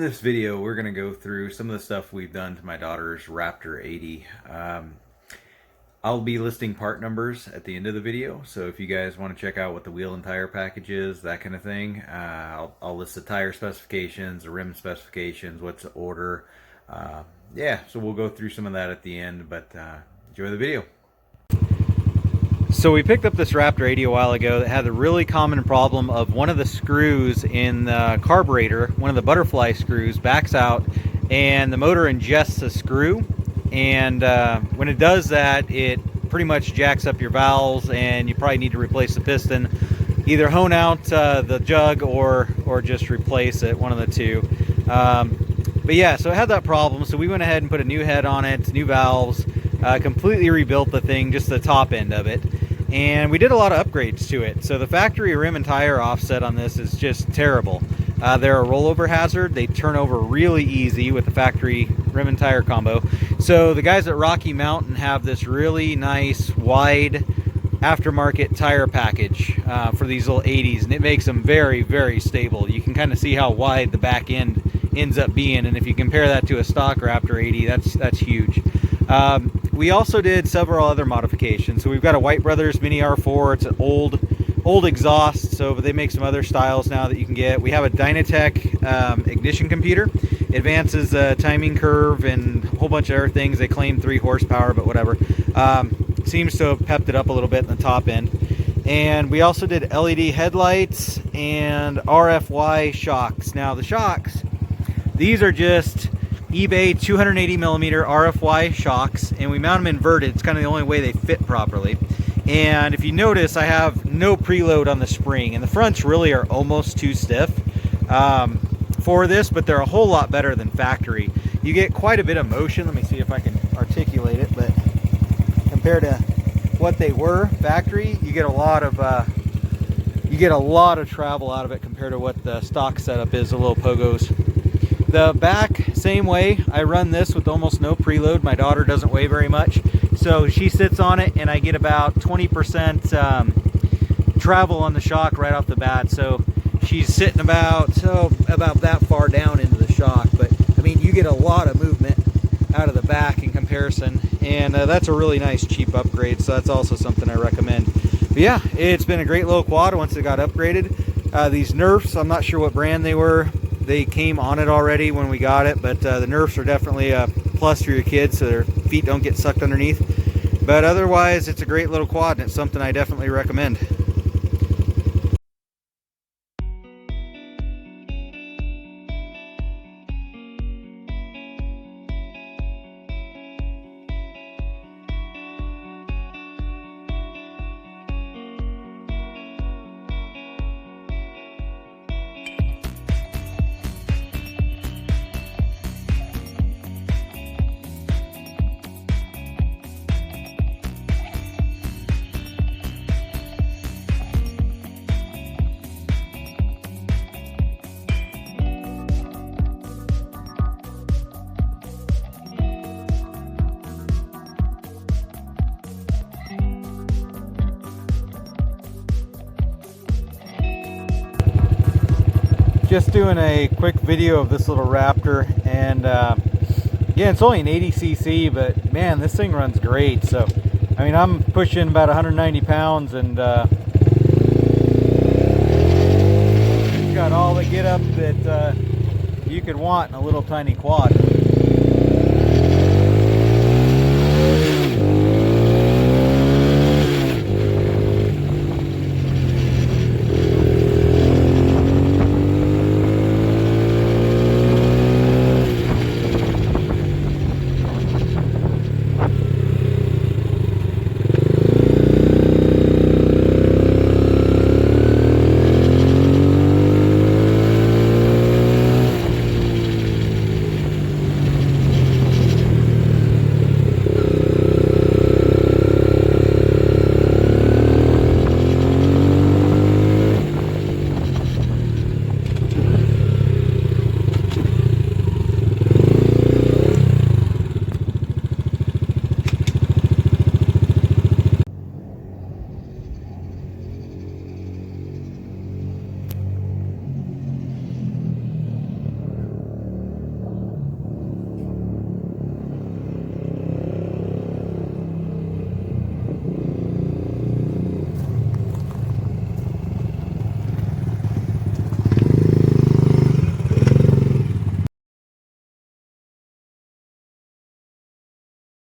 this video, we're going to go through some of the stuff we've done to my daughter's Raptor 80. I'll be listing part numbers at the end of the video, so if you guys want to check out what the wheel and tire package is, that kind of thing, I'll list the tire specifications, the rim specifications, what's the order. Yeah, so we'll go through some of that at the end, but enjoy the video. So we picked up this Raptor 80 a while ago that had the really common problem of one of the screws in the carburetor, one of the butterfly screws, backs out and the motor ingests a screw, and when it does that, it pretty much jacks up your valves and you probably need to replace the piston, either hone out the jug or just replace it, one of the two. But yeah, so it had that problem, so we went ahead and put a new head on it, new valves, completely rebuilt the thing, just the top end of it. And we did a lot of upgrades to it. So the factory rim and tire offset on this is just terrible. They're a rollover hazard. They turn over really easy with the factory rim and tire combo. So the guys at Rocky Mountain have this really nice wide aftermarket tire package for these little 80s, and it makes them very, very stable. You can kind of see how wide the back end ends up being, and if you compare that to a stock Raptor 80, that's huge. We also did several other modifications. So we've got a White Brothers Mini R4. It's an old exhaust, so they make some other styles now that you can get. We have a Dynatech ignition computer. It advances timing curve and a whole bunch of other things. They claim 3 horsepower, but whatever. Seems to have pepped it up a little bit in the top end. And we also did LED headlights and RFY shocks. Now the shocks, these are just eBay 280 millimeter RFY shocks, and we mount them inverted. It's kind of the only way they fit properly. And if you notice, I have no preload on the spring, and the fronts really are almost too stiff for this, but they're a whole lot better than factory. You get quite a bit of motion. Let me see if I can articulate it, but compared to what they were factory, you get a lot of travel out of it compared to what the stock setup is, the little pogos. The back, same way. I run this with almost no preload. My daughter doesn't weigh very much, so she sits on it and I get about 20% travel on the shock right off the bat. So she's sitting about that far down into the shock, but I mean, you get a lot of movement out of the back in comparison, and that's a really nice cheap upgrade, so that's also something I recommend. But yeah, it's been a great little quad once it got upgraded. These Nerfs, I'm not sure what brand they were. They came on it already when we got it, but the Nerfs are definitely a plus for your kids so their feet don't get sucked underneath. But otherwise, it's a great little quad, and it's something I definitely recommend. Just doing a quick video of this little Raptor, and again, it's only an 80cc, but man, this thing runs great. So I mean, I'm pushing about 190 pounds, and it's got all the get up that you could want in a little tiny quad.